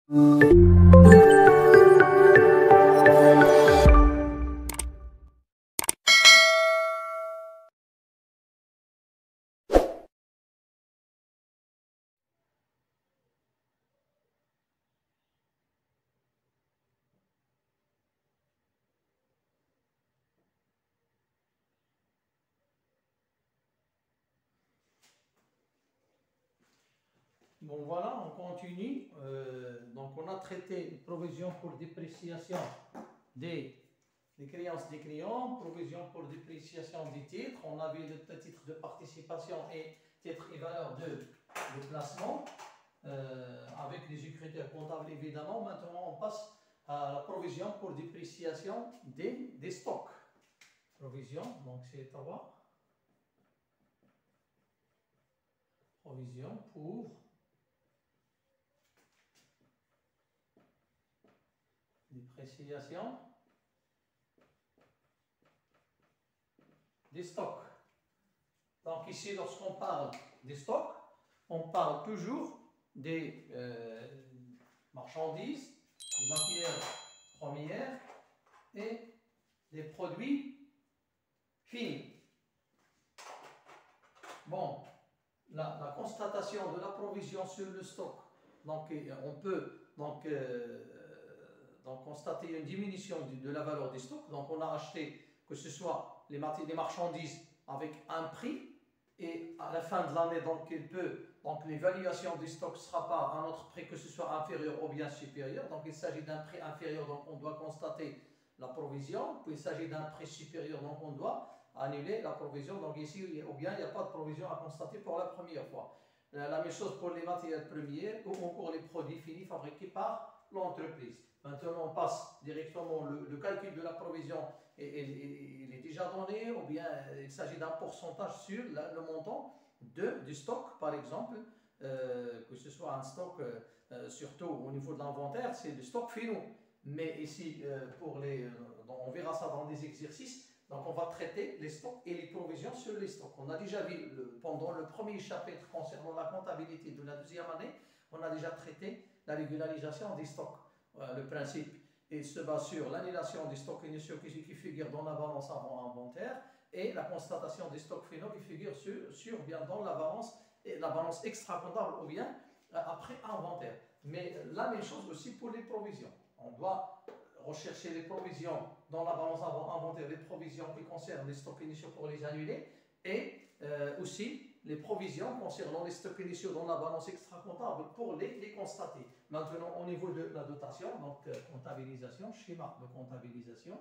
Bon voilà, on continue. Donc on a traité une provision pour dépréciation des créances des clients, provision pour dépréciation des titres. On a vu le titre de participation et titre et valeur de placement avec les écritures comptables évidemment. Maintenant on passe à la provision pour dépréciation des stocks. Provision, donc c'est à voir. Provision pour dépréciation des stocks. Donc ici, lorsqu'on parle des stocks, on parle toujours des marchandises, des matières premières et des produits finis. Bon, la constatation de la provision sur le stock, donc on peut donc constater une diminution de la valeur des stocks. Donc on a acheté, que ce soit les marchandises avec un prix, et à la fin de l'année, donc l'évaluation des stocks ne sera pas à notre prix, que ce soit inférieur ou bien supérieur. Donc il s'agit d'un prix inférieur, donc on doit constater la provision. Puis il s'agit d'un prix supérieur, donc on doit annuler la provision. Donc ici, ou bien il n'y a pas de provision à constater pour la première fois. La même chose pour les matières premières ou pour les produits finis fabriqués par l'entreprise. Maintenant, on passe directement le calcul de la provision. Il est déjà donné, ou bien il s'agit d'un pourcentage sur le montant du stock, par exemple, que ce soit un stock, surtout au niveau de l'inventaire, c'est le stock finaux. Mais ici, on verra ça dans des exercices. Donc, on va traiter les stocks et les provisions sur les stocks. On a déjà vu pendant le premier chapitre concernant la comptabilité de la deuxième année, on a déjà traité la régularisation des stocks. Le principe se base sur l'annulation des stocks initiaux qui figurent dans la balance avant inventaire et la constatation des stocks finaux qui figurent bien dans la balance extra-comptable ou bien après inventaire. Mais la même chose aussi pour les provisions. On doit rechercher les provisions dans la balance avant inventaire, les provisions qui concernent les stocks initiaux pour les annuler et aussi les provisions concernant les stocks initiaux dans la balance extra-comptable pour les constater. Maintenant, au niveau de la dotation, donc comptabilisation, schéma de comptabilisation.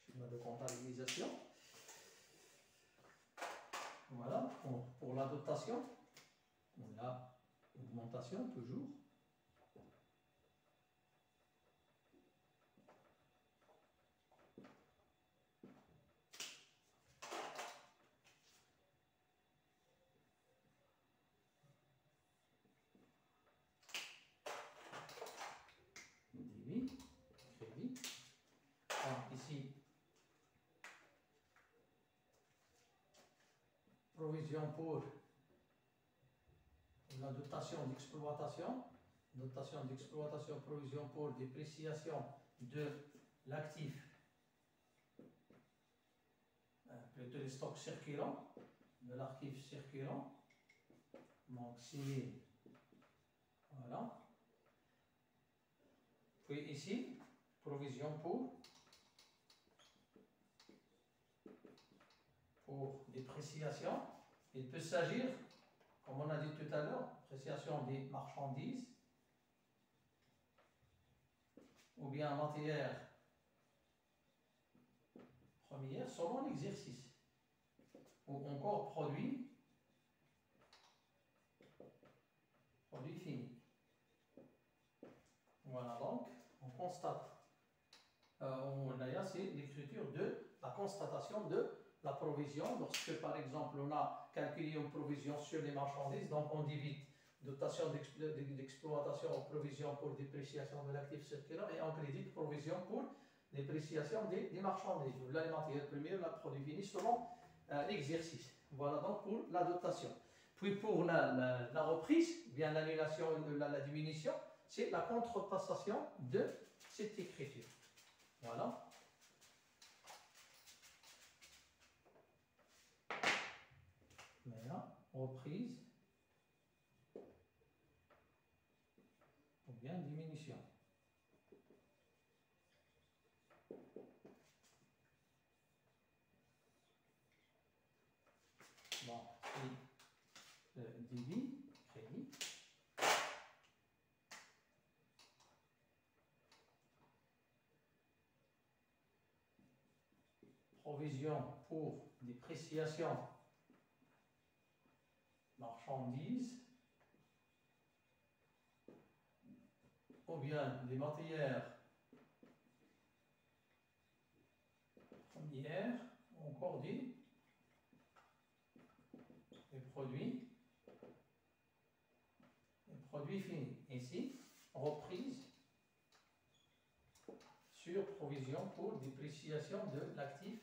Schéma de comptabilisation. Voilà, pour la dotation, on a augmentation toujours. Crédit. Donc ici, provision pour la dotation d'exploitation. Dotation d'exploitation, provision pour dépréciation de l'actif, plutôt les stocks circulants, de l'actif circulant. Donc 6 000. Voilà. Puis ici, provision pour dépréciation. Il peut s'agir, comme on a dit tout à l'heure, dépréciation des marchandises ou bien matière première selon l'exercice, ou encore produit fini. Voilà, donc on constate. D'ailleurs, c'est l'écriture de la constatation de la provision. Lorsque, par exemple, on a calculé une provision sur les marchandises, donc on divise dotation d'exploitation en provision pour dépréciation de l'actif circulant et en crédit provision pour dépréciation des marchandises. Là, les matières premières, la produit fini selon l'exercice. Voilà donc pour la dotation. Puis pour la reprise, bien l'annulation, la diminution, c'est la contrepassation de cette écriture. Voilà. Maintenant, reprise ou bien diminution. Bon, et débit, crédit. Provision pour dépréciation marchandises ou bien des matières premières, ou encore des produits finis. Ici, reprise sur provision pour dépréciation de l'actif